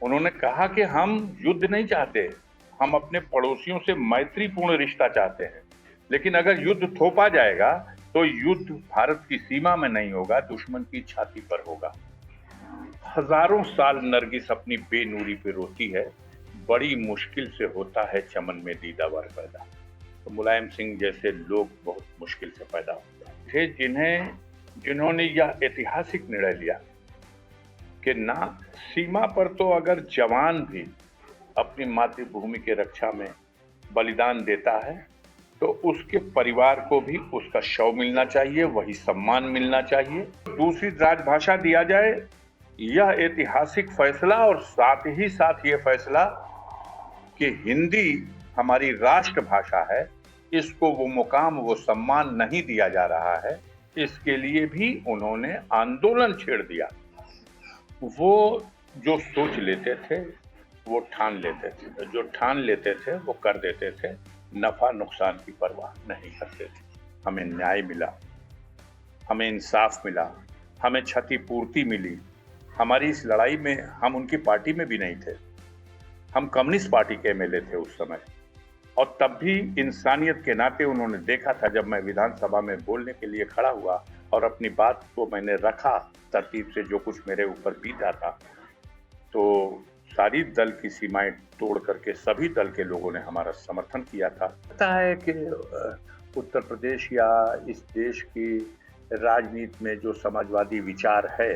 उन्होंने कहा कि हम युद्ध नहीं चाहते, हम अपने पड़ोसियों से मैत्रीपूर्ण रिश्ता चाहते हैं। लेकिन अगर युद्ध थोपा जाएगा तो युद्ध भारत की सीमा में नहीं होगा, दुश्मन की छाती पर होगा। हजारों साल नरगिस अपनी बेनूरी पे रोती है, बड़ी मुश्किल से होता है चमन में दीदावर पैदा। तो मुलायम सिंह जैसे लोग बहुत मुश्किल से पैदा होते थे, जिन्होंने यह ऐतिहासिक निर्णय लिया कि ना, सीमा पर तो अगर जवान भी अपनी मातृभूमि के रक्षा में बलिदान देता है तो उसके परिवार को भी उसका शव मिलना चाहिए, वही सम्मान मिलना चाहिए। दूसरी राजभाषा दिया जाए, यह ऐतिहासिक फैसला, और साथ ही साथ ये फैसला कि हिंदी हमारी राष्ट्रभाषा है, इसको वो मुकाम, वो सम्मान नहीं दिया जा रहा है, इसके लिए भी उन्होंने आंदोलन छेड़ दिया। वो जो सोच लेते थे वो ठान लेते थे, जो ठान लेते थे वो कर देते थे, नफा नुकसान की परवाह नहीं करते थे। हमें न्याय मिला, हमें इंसाफ मिला, हमें क्षतिपूर्ति मिली। हमारी इस लड़ाई में हम उनकी पार्टी में भी नहीं थे, हम कम्युनिस्ट पार्टी के एमएलए थे उस समय। और तब भी इंसानियत के नाते उन्होंने देखा था, जब मैं विधानसभा में बोलने के लिए खड़ा हुआ और अपनी बात को मैंने रखा तरतीब से, जो कुछ मेरे ऊपर बीता था, तो सारी दल की सीमाएं तोड़ करके सभी दल के लोगों ने हमारा समर्थन किया था। लगता है कि उत्तर प्रदेश या इस देश की राजनीति में जो समाजवादी विचार है,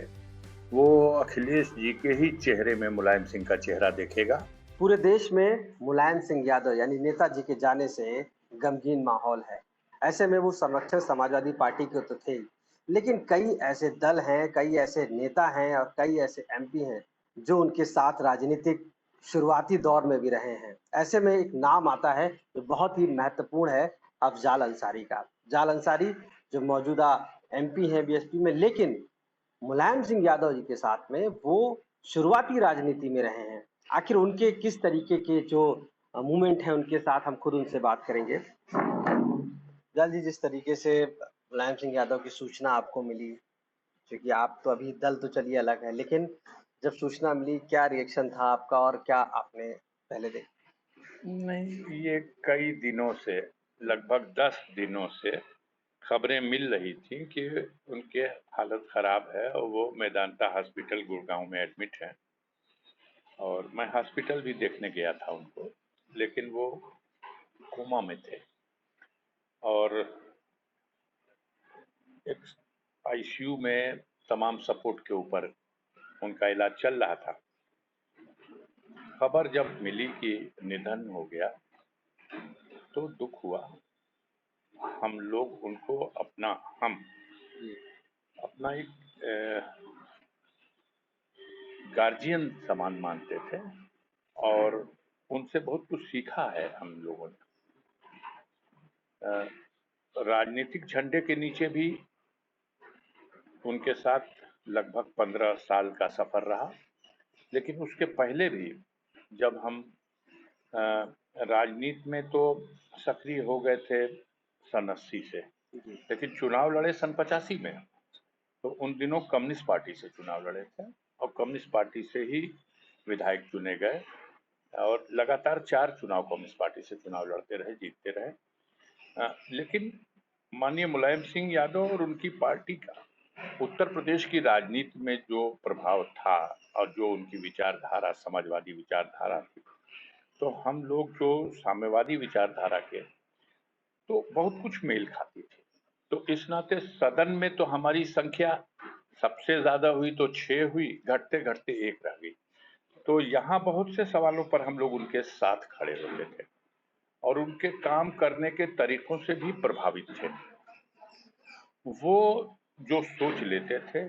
वो अखिलेश जी के ही चेहरे में मुलायम सिंह का चेहरा देखेगा। पूरे देश में मुलायम सिंह यादव यानी नेताजी के जाने से गमगीन माहौल है। ऐसे में वो संरक्षक समाजवादी पार्टी के तो थे ही, लेकिन कई ऐसे दल हैं, कई ऐसे नेता हैं और कई ऐसे एमपी हैं जो उनके साथ राजनीतिक शुरुआती दौर में भी रहे हैं। ऐसे में एक नाम आता है जो बहुत ही महत्वपूर्ण है, अफजाल अंसारी का। अफजाल अंसारी जो मौजूदा एमपी हैं बीएसपी में, लेकिन मुलायम सिंह यादव जी के साथ में वो शुरुआती राजनीति में रहे हैं। आखिर उनके किस तरीके के जो मूवमेंट हैं उनके साथ हम खुद उनसे बात करेंगे। जल्द ही जिस तरीके से मुलायम सिंह यादव की सूचना आपको मिली, क्योंकि आप तो अभी दल तो चलिए अलग है, लेकिन जब सूचना मिली क्या रिएक्शन था आपका और क्या आपने पहले देखा? नहीं, ये कई दिनों से, लगभग 10 दिनों से खबरें मिल रही थी कि उनके हालत खराब है और वो मेदांता हॉस्पिटल गुड़गांव में एडमिट है। और मैं हॉस्पिटल भी देखने गया था उनको, लेकिन वो कोमा में थे और एक आईसीयू में तमाम सपोर्ट के ऊपर उनका इलाज चल रहा था। खबर जब मिली कि निधन हो गया तो दुख हुआ। हम लोग उनको हम अपना एक गार्जियन समान मानते थे और उनसे बहुत कुछ सीखा है हम लोगों ने। राजनीतिक झंडे के नीचे भी उनके साथ लगभग 15 साल का सफर रहा, लेकिन उसके पहले भी जब हम राजनीति में तो सक्रिय हो गए थे सन 80 से, लेकिन चुनाव लड़े सन 85 में। तो उन दिनों कम्युनिस्ट पार्टी से चुनाव लड़े थे और कम्युनिस्ट पार्टी से ही विधायक चुने गए और लगातार 4 चुनाव कम्युनिस्ट पार्टी से चुनाव लड़ते रहे, जीतते रहे। लेकिन माननीय मुलायम सिंह यादव और उनकी पार्टी का उत्तर प्रदेश की राजनीति में जो प्रभाव था और जो उनकी विचारधारा, समाजवादी विचारधारा थी, तो हम लोग जो साम्यवादी विचारधारा के, तो बहुत कुछ मेल खाती थी। तो इस नाते सदन में तो हमारी संख्या सबसे ज्यादा हुई तो 6 हुई, घटते घटते 1 रह गई। तो यहाँ बहुत से सवालों पर हम लोग उनके साथ खड़े होते थे और उनके काम करने के तरीकों से भी प्रभावित थे। वो जो सोच लेते थे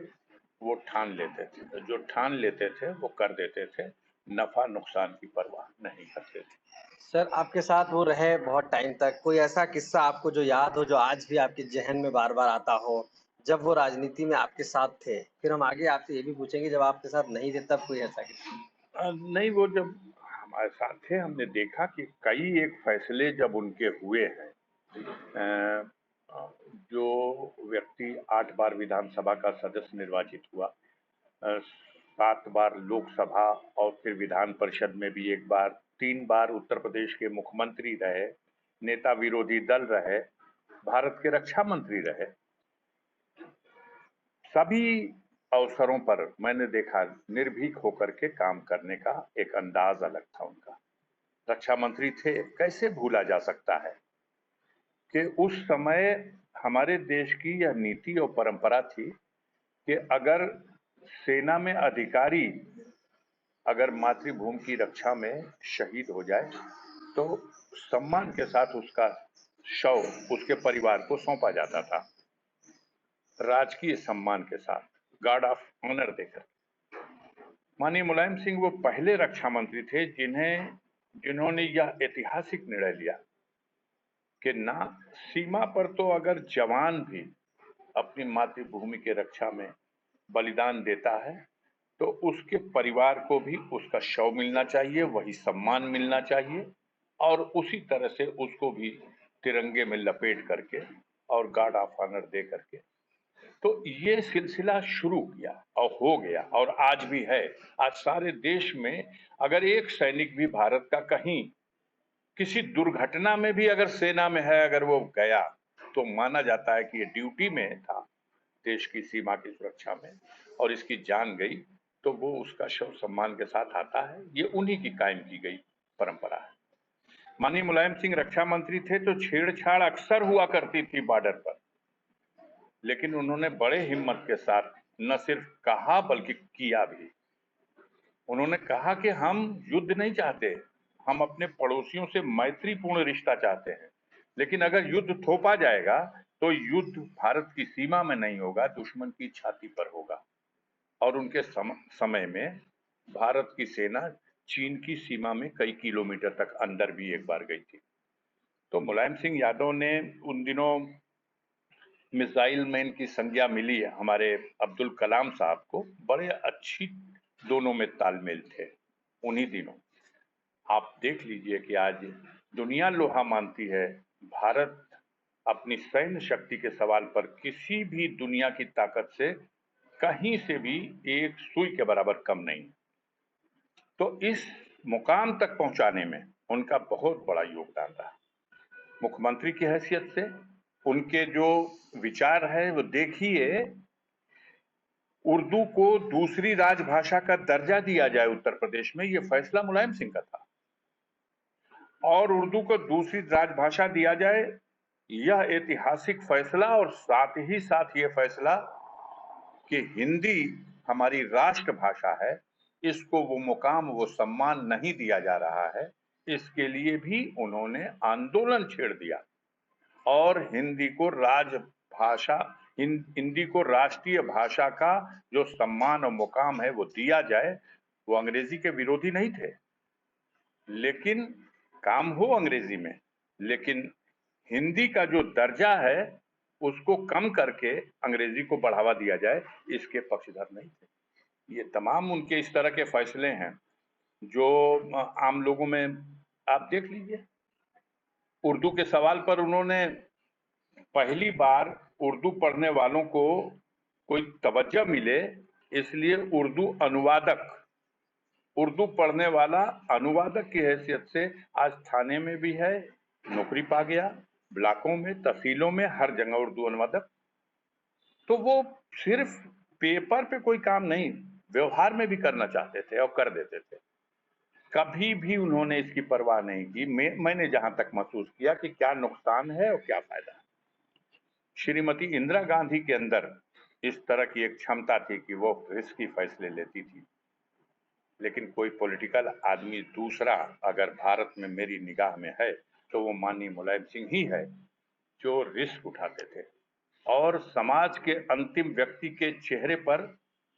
वो ठान लेते थे, जो ठान लेते थे वो कर देते थे, नफा नुकसान की परवाह नहीं करते थे। सर आपके साथ वो रहे बहुत टाइम तक, कोई ऐसा किस्सा आपको जो याद हो, जो आज भी आपके ज़हन में बार-बार आता हो, जब वो राजनीति में आपके साथ थे? फिर हम आगे आपसे ये भी पूछेंगे जब आपके साथ नहीं थे तब कोई ऐसा किस्सा? नहीं, वो जब हमारे साथ थे हमने देखा कि कई एक फैसले जब उनके हुए हैं। अ, जो व्यक्ति 8 बार विधानसभा का सदस्य निर्वाचित हुआ, 7 बार लोकसभा और फिर विधान परिषद में भी एक बार, 3 बार उत्तर प्रदेश के मुख्यमंत्री रहे, नेता विरोधी दल रहे, भारत के रक्षा मंत्री रहे। सभी अवसरों पर मैंने देखा निर्भीक होकर के काम करने का एक अंदाज अलग था उनका। रक्षा मंत्री थे, कैसे भूला जा सकता है कि उस समय हमारे देश की यह नीति और परंपरा थी कि अगर सेना में अधिकारी अगर मातृभूमि की रक्षा में शहीद हो जाए तो सम्मान के साथ उसका शव उसके परिवार को सौंपा जाता था, राजकीय सम्मान के साथ, गार्ड ऑफ ऑनर देकर। माननीय मुलायम सिंह वो पहले रक्षा मंत्री थे जिन्होंने यह ऐतिहासिक निर्णय लिया कि ना सीमा पर तो अगर जवान भी अपनी मातृभूमि के रक्षा में बलिदान देता है तो उसके परिवार को भी उसका शव मिलना चाहिए, वही सम्मान मिलना चाहिए और उसी तरह से उसको भी तिरंगे में लपेट करके और गार्ड ऑफ ऑनर दे करके। तो ये सिलसिला शुरू किया और हो गया और आज भी है। आज सारे देश में अगर एक सैनिक भी भारत का कहीं किसी दुर्घटना में भी अगर सेना में है, अगर वो गया तो माना जाता है कि ये ड्यूटी में था देश की सीमा की सुरक्षा में और इसकी जान गई तो वो उसका शव सम्मान के साथ आता है। ये उन्हीं की कायम की गई परंपरा है। माननीय मुलायम सिंह रक्षा मंत्री थे तो छेड़छाड़ अक्सर हुआ करती थी बॉर्डर पर, लेकिन उन्होंने बड़े हिम्मत के साथ न सिर्फ कहा बल्कि किया भी। उन्होंने कहा कि हम युद्ध नहीं चाहते, हम अपने पड़ोसियों से मैत्रीपूर्ण रिश्ता चाहते हैं, लेकिन अगर युद्ध थोपा जाएगा तो युद्ध भारत की सीमा में नहीं होगा, दुश्मन की छाती पर होगा। और उनके समय में भारत की सेना चीन की सीमा में कई किलोमीटर तक अंदर भी एक बार गई थी। तो मुलायम सिंह यादव ने उन दिनों मिसाइल मैन की संज्ञा मिली हमारे अब्दुल कलाम साहब को, बड़े अच्छी दोनों में तालमेल थे उन्हीं दिनों। आप देख लीजिए कि आज दुनिया लोहा मानती है, भारत अपनी सैन्य शक्ति के सवाल पर किसी भी दुनिया की ताकत से कहीं से भी एक सुई के बराबर कम नहीं। तो इस मुकाम तक पहुंचाने में उनका बहुत बड़ा योगदान रहा। मुख्यमंत्री की हैसियत से उनके जो विचार है वो देखिए, उर्दू को दूसरी राजभाषा का दर्जा दिया जाए उत्तर प्रदेश में, ये फैसला मुलायम सिंह का था। और उर्दू को दूसरी राजभाषा दिया जाए, यह ऐतिहासिक फैसला, और साथ ही साथ ये फैसला कि हिंदी हमारी राष्ट्रभाषा है, इसको वो मुकाम वो सम्मान नहीं दिया जा रहा है, इसके लिए भी उन्होंने आंदोलन छेड़ दिया और हिंदी को राजभाषा, हिंदी को राष्ट्रीय भाषा का जो सम्मान और मुकाम है वो दिया जाए। वो अंग्रेजी के विरोधी नहीं थे, लेकिन काम हो अंग्रेजी में, लेकिन हिंदी का जो दर्जा है उसको कम करके अंग्रेजी को बढ़ावा दिया जाए, इसके पक्षधर नहीं थे। ये तमाम उनके इस तरह के फैसले हैं जो आम लोगों में आप देख लीजिए। उर्दू के सवाल पर उन्होंने पहली बार उर्दू पढ़ने वालों को कोई तवज्जो मिले, इसलिए उर्दू पढ़ने वाला अनुवादक की हैसियत से आज थाने में भी है, नौकरी पा गया, ब्लॉकों में, तहसीलों में, हर जगह उर्दू अनुवादक। तो वो सिर्फ पेपर पे कोई काम नहीं, व्यवहार में भी करना चाहते थे और कर देते थे। कभी भी उन्होंने इसकी परवाह नहीं की। मैंने जहां तक महसूस किया कि क्या नुकसान है और क्या फायदा है। श्रीमती इंदिरा गांधी के अंदर इस तरह की एक क्षमता थी कि वो रिस्की फैसले लेती थी, लेकिन कोई पॉलिटिकल आदमी दूसरा अगर भारत में मेरी निगाह में है तो वो माननीय मुलायम सिंह ही है, जो रिस्क उठाते थे और समाज के अंतिम व्यक्ति के चेहरे पर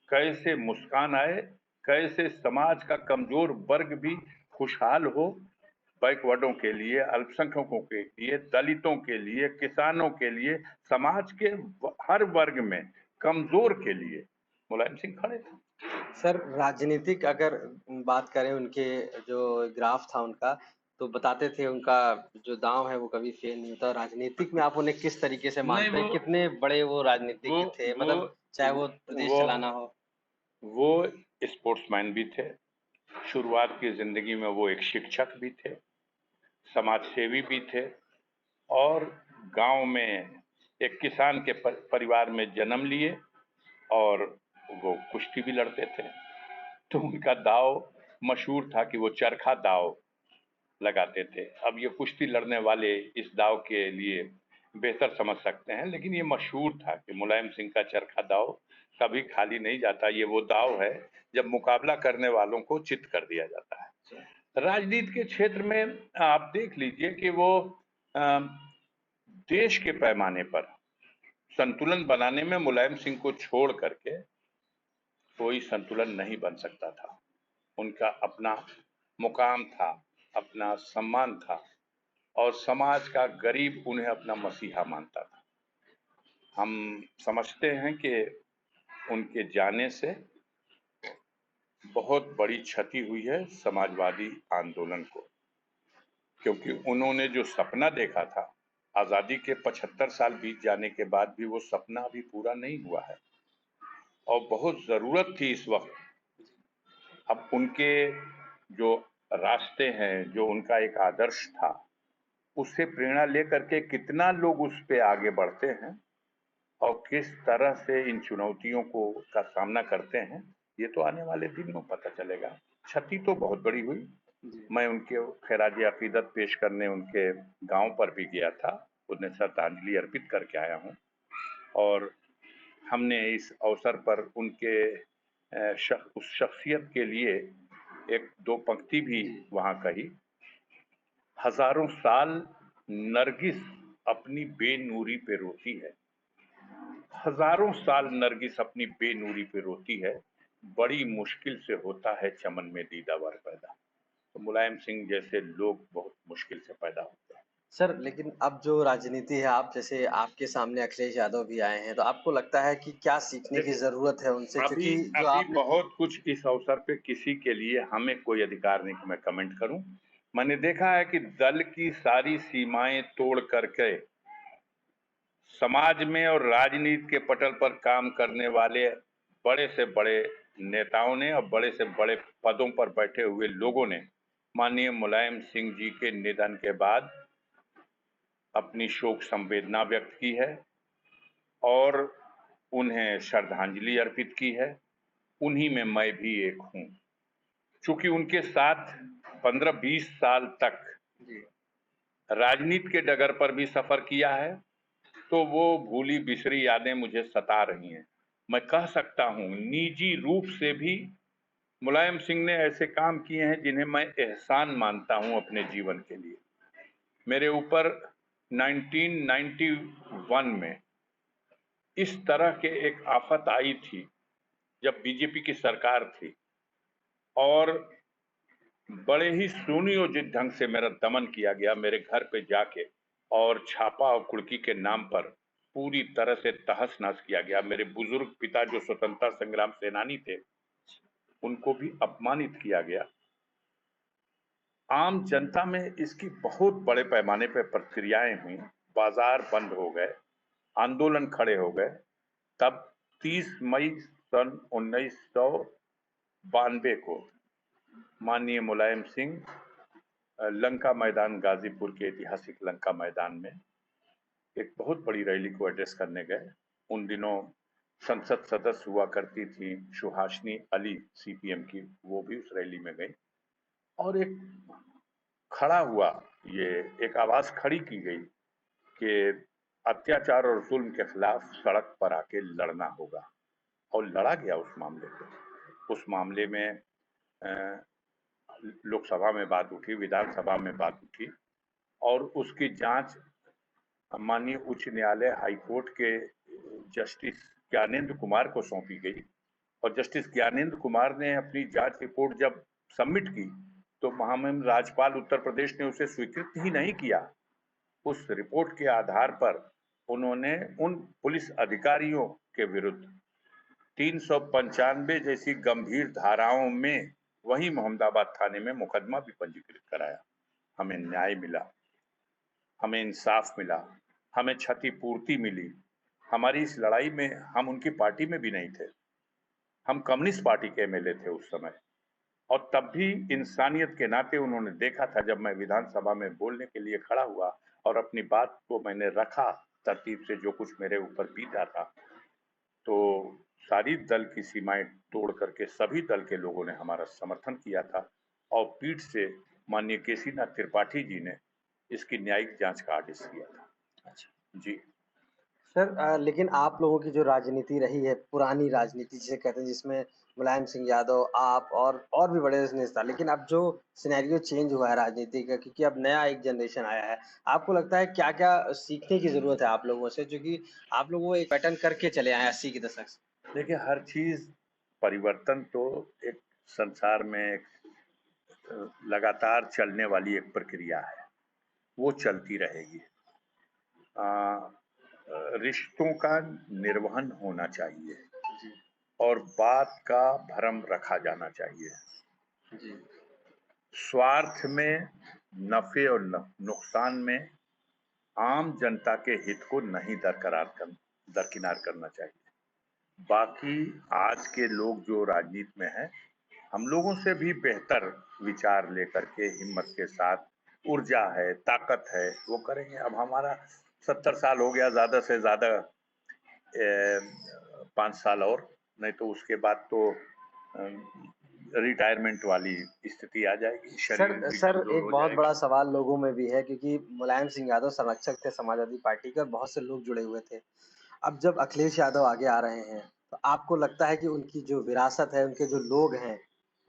कैसे मुस्कान आए, कैसे समाज का कमजोर वर्ग भी खुशहाल हो, बैकवर्डों के लिए, अल्पसंख्यकों के लिए, दलितों के लिए, किसानों के लिए, समाज के हर वर्ग में कमजोर के लिए मुलायम सिंह खड़े थे। सर, राजनीतिक अगर बात करें, उनके जो ग्राफ था उनका, तो बताते थे उनका जो दांव है वो कभी फेल नहीं होता। राजनीतिक में आप उन्हें किस तरीके से मानते हैं? कितने बड़े वो राजनीतिज्ञ थे, मतलब चाहे वो प्रदेश वो चलाना हो? वो स्पोर्ट्समैन भी थे। शुरुआत की जिंदगी में वो एक शिक्षक भी थे, समाज सेवी भी थे और गांव में एक किसान के परिवार में जन्म लिए और वो कुश्ती भी लड़ते थे। तो उनका दाव मशहूर था कि वो चरखा दाव लगाते थे। अब ये कुश्ती लड़ने वाले इस दाव के लिए बेहतर समझ सकते हैं, लेकिन ये मशहूर था कि मुलायम सिंह का चरखा दाव कभी खाली नहीं जाता। ये वो दाव है जब मुकाबला करने वालों को चित कर दिया जाता है। राजनीति के क्षेत्र में आप देख लीजिए कि वो अ, देश के पैमाने पर संतुलन बनाने में मुलायम सिंह को छोड़ करके कोई संतुलन नहीं बन सकता था। उनका अपना मुकाम था, अपना सम्मान था और समाज का गरीब उन्हें अपना मसीहा मानता था। हम समझते हैं कि उनके जाने से बहुत बड़ी क्षति हुई है समाजवादी आंदोलन को, क्योंकि उन्होंने जो सपना देखा था, आजादी के 75 साल बीत जाने के बाद भी वो सपना अभी पूरा नहीं हुआ है और बहुत जरूरत थी इस वक्त। अब उनके जो रास्ते हैं, जो उनका एक आदर्श था, उससे प्रेरणा लेकर के कितना लोग उस पे आगे बढ़ते हैं और किस तरह से इन चुनौतियों को का सामना करते हैं, ये तो आने वाले दिन में पता चलेगा। क्षति तो बहुत बड़ी हुई। मैं उनके खैराज अकीदत पेश करने उनके गांव पर भी गया था, उन्हें श्रद्धांजलि अर्पित करके आया हूं और हमने इस अवसर पर उनके उस शख्सियत के लिए एक दो पंक्ति भी वहां कही। हजारों साल नरगिस अपनी बेनूरी पे रोती है, हजारों साल नरगिस अपनी बेनूरी पे रोती है, बड़ी मुश्किल से होता है चमन में दीदावर पैदा। तो मुलायम सिंह जैसे लोग बहुत मुश्किल से पैदा होते हैं। सर, लेकिन अब जो राजनीति है, आप जैसे आपके सामने अखिलेश यादव भी आए हैं, तो आपको लगता है कि क्या सीखने की देखिए, ज़रूरत है उनसे? अभी क्योंकि जो अभी आपने बहुत कुछ इस अवसर पे किसी के लिए हमें कोई अधिकार नहीं कि मैं कमेंट करूं। मैंने देखा है कि दल की सारी सीमाएं तोड़ करके समाज में और राजनीति के पटल पर काम करने वाले बड़े से बड़े नेताओं ने और बड़े से बड़े पदों पर बैठे हुए लोगों ने माननीय मुलायम सिंह जी के निधन के बाद अपनी शोक संवेदना व्यक्त की है और उन्हें श्रद्धांजलि अर्पित की है। उन्हीं में मैं भी एक हूं। चूंकि उनके साथ 15-20 साल तक राजनीति के डगर पर भी सफर किया है, तो वो भूली बिसरी यादें मुझे सता रही हैं। मैं कह सकता हूं निजी रूप से भी मुलायम सिंह ने ऐसे काम किए हैं जिन्हें मैं एहसान मानता हूं अपने जीवन के लिए। मेरे ऊपर 1991 में इस तरह के एक आफत आई थी जब बीजेपी की सरकार थी और बड़े ही सुनियोजित ढंग से मेरा दमन किया गया मेरे घर पे जाके, और छापा और कुर्की के नाम पर पूरी तरह से तहस नहस किया गया। मेरे बुजुर्ग पिता जो स्वतंत्रता संग्राम सेनानी थे, उनको भी अपमानित किया गया। आम जनता में इसकी बहुत बड़े पैमाने पर प्रतिक्रियाएं हुई, बाजार बंद हो गए, आंदोलन खड़े हो गए। तब 30 मई सन 1992 को माननीय मुलायम सिंह लंका मैदान, गाजीपुर के ऐतिहासिक लंका मैदान में एक बहुत बड़ी रैली को एड्रेस करने गए। उन दिनों संसद सदस्य हुआ करती थी सुहासिनी अली सीपीएम की, वो भी उस रैली में गई और एक खड़ा हुआ, ये एक आवाज खड़ी की गई कि अत्याचार और जुल्म के खिलाफ सड़क पर आके लड़ना होगा, और लड़ा गया उस मामले को। उस मामले में लोकसभा में बात उठी, विधानसभा में बात उठी और उसकी जांच माननीय उच्च न्यायालय हाईकोर्ट के जस्टिस ज्ञानेंद्र कुमार को सौंपी गई और जस्टिस ज्ञानेंद्र कुमार ने अपनी जांच रिपोर्ट जब सबमिट की तो महामहिम राज्यपाल उत्तर प्रदेश ने उसे स्वीकृत ही नहीं किया। उस रिपोर्ट के आधार पर उन्होंने उन पुलिस अधिकारियों के विरुद्ध 395 जैसी गंभीर धाराओं में वही मोहम्मदाबाद थाने में मुकदमा भी पंजीकृत कराया। हमें न्याय मिला, हमें इंसाफ मिला, हमें क्षतिपूर्ति मिली। हमारी इस लड़ाई में हम उनकी पार्टी में भी नहीं थे, हम कम्युनिस्ट पार्टी के एमएलए थे उस समय, और तब भी इंसानियत के नाते उन्होंने देखा था, जब मैं विधानसभा में बोलने के लिए खड़ा हुआ और अपनी बात को मैंने रखा तरतीब से, जो कुछ मेरे ऊपर बीता था, तो सारी दल की सीमाएं तोड़ करके सभी दल के लोगों ने हमारा समर्थन किया था, और पीठ से माननीय केसीनाथ त्रिपाठी जी ने इसकी न्यायिक जांच का आदेश किया था। अच्छा। जी। सर लेकिन आप लोगों की जो राजनीति रही है, पुरानी राजनीति जिसे कहते हैं, जिसमें मुलायम सिंह यादव, आप और भी बड़े नेता, लेकिन अब जो सिनेरियो चेंज हुआ है राजनीति का, क्योंकि अब नया एक जनरेशन आया है, आपको लगता है क्या-क्या सीखने की ज़रूरत है आप लोगों से, जो कि आप लोग वो एक पैटर्न करके चले आए हैं 80 के दशक से? देखिए, हर चीज परिवर्तन तो एक संसार में लगातार चलने वाली एक प्रक्रिया है, वो चलती रहेगी। रिश्तों का निर्वहन होना चाहिए जी, और बात का भरम रखा जाना चाहिए। जी, स्वार्थ में, नफे और नुकसान में आम जनता के हित को नहीं दरकिनार करना चाहिए। बाकी आज के लोग जो राजनीति में हैं, हम लोगों से भी बेहतर विचार लेकर के हिम्मत के साथ, ऊर्जा है, ताकत है, वो करेंगे। अब हमारा 70 साल हो गया, ज़्यादा से ज़्यादा 5 साल और, नहीं तो उसके बाद तो रिटायरमेंट वाली स्थिति आ जाएगी, शरीर सर भी सर कमज़ोर एक हो बहुत बड़ा जाएगा। सवाल लोगों में भी है, क्योंकि मुलायम सिंह यादव संरक्षक थे समाजवादी पार्टी के और बहुत से लोग जुड़े हुए थे। अब जब अखिलेश यादव आगे आ रहे हैं, तो आपको लगता है कि उनकी जो विरासत है, उनके जो लोग हैं,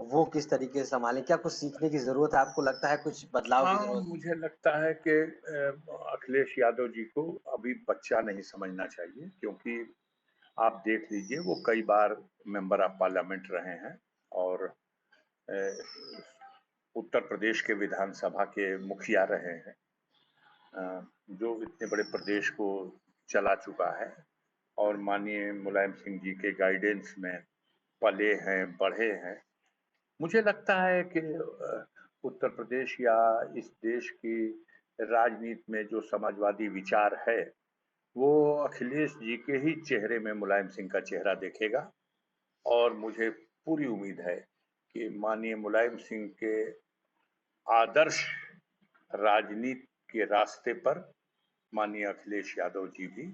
वो किस तरीके से सँभालें? क्या कुछ सीखने की ज़रूरत है? आपको लगता है कुछ बदलाव की हाँ, ज़रूरत? मुझे लगता है कि अखिलेश यादव जी को अभी बच्चा नहीं समझना चाहिए, क्योंकि आप देख लीजिए, वो कई बार मेंबर ऑफ पार्लियामेंट रहे हैं, और अ, उत्तर प्रदेश के विधानसभा के मुखिया रहे हैं, जो इतने बड़े प्रदेश को चला चुका है, और माननीय मुलायम सिंह जी के गाइडेंस में पले हैं, बढ़े हैं। मुझे लगता है कि उत्तर प्रदेश या इस देश की राजनीति में जो समाजवादी विचार है, वो अखिलेश जी के ही चेहरे में मुलायम सिंह का चेहरा देखेगा, और मुझे पूरी उम्मीद है कि माननीय मुलायम सिंह के आदर्श राजनीति के रास्ते पर माननीय अखिलेश यादव जी भी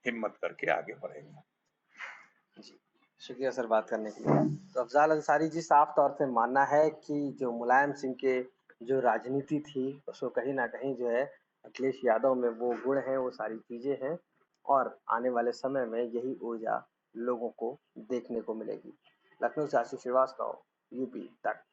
हिम्मत करके आगे बढ़ेंगे। जी, शुक्रिया सर बात करने के लिए। तो अफ़ज़ाल अंसारी जी, साफ तौर से मानना है कि जो मुलायम सिंह के जो राजनीति थी, उसको कहीं न कहीं जो है अखिलेश यादव में वो गुण हैं, वो सारी चीज़ें हैं, और आने वाले समय में यही ऊर्जा लोगों को देखने को मिलेगी। लखनऊ से आशीष श्रीवास्तव, यूपी तक।